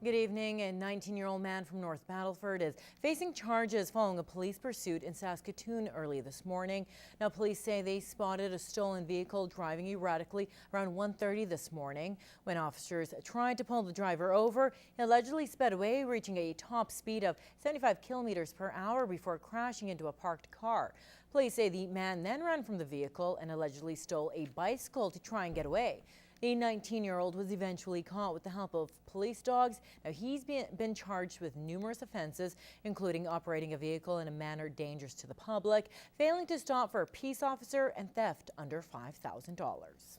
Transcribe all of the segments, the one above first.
Good evening. A 19-year-old man from North Battleford is facing charges following a police pursuit in Saskatoon early this morning. Now, police say they spotted a stolen vehicle driving erratically around 1:30 this morning. When officers tried to pull the driver over, he allegedly sped away, reaching a top speed of 75 kilometers per hour before crashing into a parked car. Police say the man then ran from the vehicle and allegedly stole a bicycle to try and get away. The 19-year-old was eventually caught with the help of police dogs. Now, he's been charged with numerous offenses, including operating a vehicle in a manner dangerous to the public, failing to stop for a peace officer, and theft under $5,000.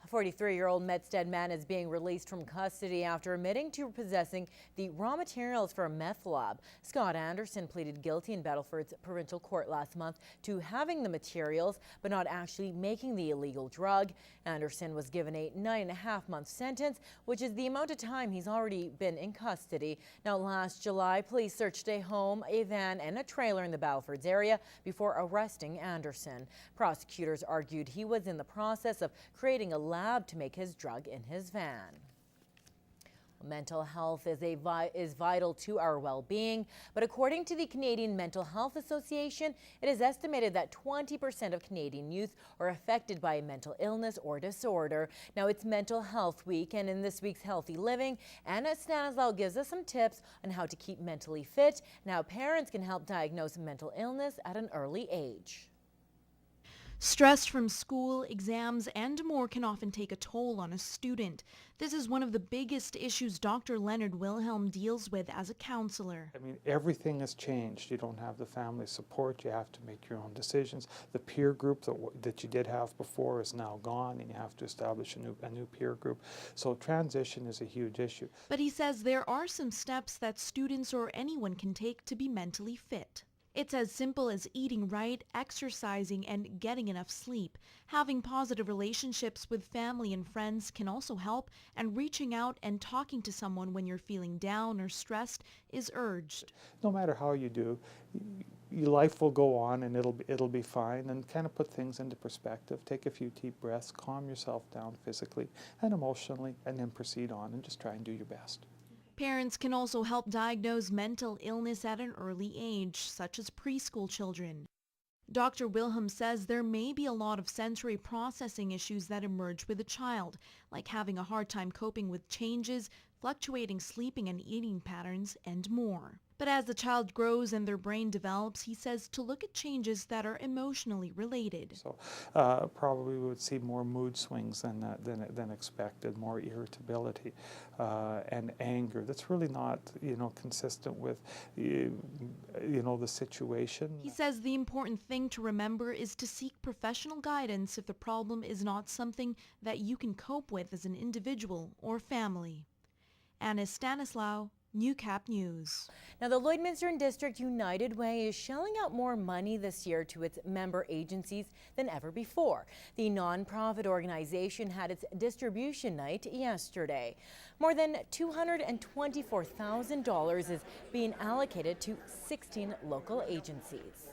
A 43-year-old Medstead man is being released from custody after admitting to possessing the raw materials for a meth lab. Scott Anderson pleaded guilty in Battleford's provincial court last month to having the materials but not actually making the illegal drug. Anderson was given a 9.5-month sentence, which is the amount of time he's already been in custody. Now, last July, police searched a home, a van, and a trailer in the Battleford's area before arresting Anderson. Prosecutors argued he was in the process of creating a lab to make his drug in his van. Mental health is vital to our well-being, but according to the Canadian Mental Health Association, it is estimated that 20% of Canadian youth are affected by a mental illness or disorder. Now, it's Mental Health Week, and in this week's Healthy Living, Anna Stanislaw gives us some tips on how to keep mentally fit and how parents can help diagnose mental illness at an early age. Stress from school, exams, and more can often take a toll on a student. This is one of the biggest issues Dr. Leonard Wilhelm deals with as a counselor. I mean, everything has changed. You don't have the family support. You have to make your own decisions. The peer group that you did have before is now gone, and you have to establish a new peer group. So transition is a huge issue. But he says there are some steps that students or anyone can take to be mentally fit. It's as simple as eating right, exercising, and getting enough sleep. Having positive relationships with family and friends can also help, and reaching out and talking to someone when you're feeling down or stressed is urged. No matter how you do, your life will go on and it'll be fine, and kind of put things into perspective. Take a few deep breaths, calm yourself down physically and emotionally, and then proceed on and just try and do your best. Parents can also help diagnose mental illness at an early age, such as preschool children. Dr. Wilhelm says there may be a lot of sensory processing issues that emerge with a child, like having a hard time coping with changes, fluctuating sleeping and eating patterns, and more. But as the child grows and their brain develops, he says to look at changes that are emotionally related. So probably we would see more mood swings than expected, more irritability and anger. That's really not, consistent with, the situation. He says the important thing to remember is to seek professional guidance if the problem is not something that you can cope with as an individual or family. Anna Stanislaw, Newcap News. Now, the Lloydminster and District United Way is shelling out more money this year to its member agencies than ever before. The nonprofit organization had its distribution night yesterday. More than $224,000 is being allocated to 16 local agencies.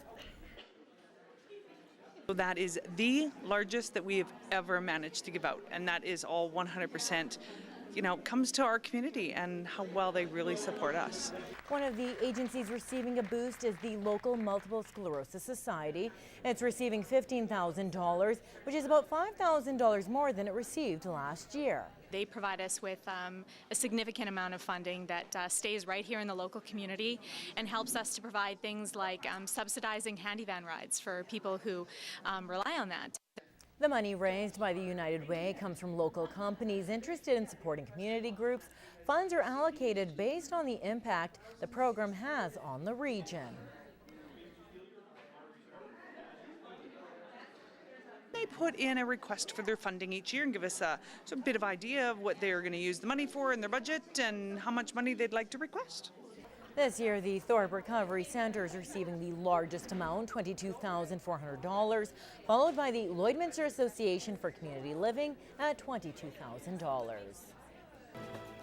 So that is the largest that we have ever managed to give out, and that is all 100% comes to our community and how well they really support us. One of the agencies receiving a boost is the local Multiple Sclerosis Society. It's receiving $15,000, which is about $5,000 more than it received last year. They provide us with a significant amount of funding that stays right here in the local community and helps us to provide things like subsidizing handy van rides for people who rely on that. The money raised by the United Way comes from local companies interested in supporting community groups. Funds are allocated based on the impact the program has on the region. They put in a request for their funding each year and give us a bit of idea of what they are going to use the money for in their budget and how much money they'd like to request. This year, the Thorpe Recovery Centre is receiving the largest amount, $22,400, followed by the Lloydminster Association for Community Living at $22,000.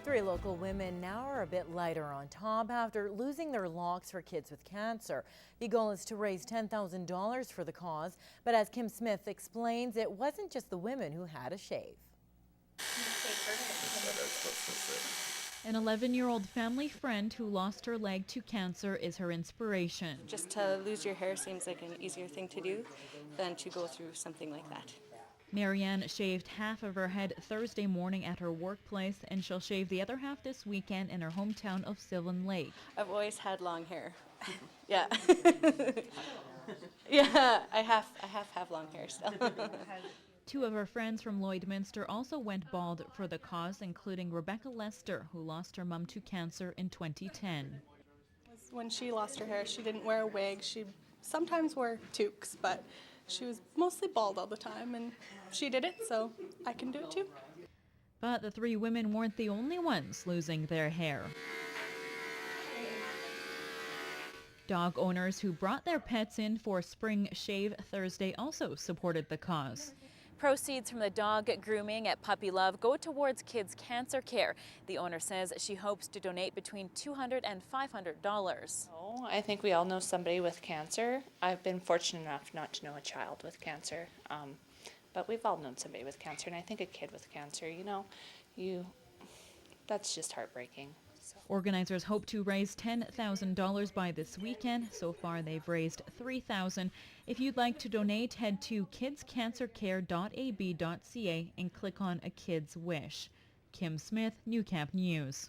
3 local women now are a bit lighter on top after losing their locks for kids with cancer. The goal is to raise $10,000 for the cause, but as Kim Smith explains, it wasn't just the women who had a shave. An 11-year-old family friend who lost her leg to cancer is her inspiration. Just to lose your hair seems like an easier thing to do than to go through something like that. Marianne shaved half of her head Thursday morning at her workplace, and she'll shave the other half this weekend in her hometown of Sylvan Lake. I've always had long hair. Yeah. Yeah, I have long hair still. Two of her friends from Lloydminster also went bald for the cause, including Rebecca Lester, who lost her mum to cancer in 2010. When she lost her hair, she didn't wear a wig. She sometimes wore toques, but she was mostly bald all the time, and she did it, so I can do it too. But the three women weren't the only ones losing their hair. Dog owners who brought their pets in for spring shave Thursday also supported the cause. Proceeds from the dog grooming at Puppy Love go towards kids' cancer care. The owner says she hopes to donate between $200 and $500. Oh, I think we all know somebody with cancer. I've been fortunate enough not to know a child with cancer, but we've all known somebody with cancer, and I think a kid with cancer, that's just heartbreaking. Organizers hope to raise $10,000 by this weekend. So far, they've raised $3,000. If you'd like to donate, head to kidscancercare.ab.ca and click on A Kid's Wish. Kim Smith, Newcap News.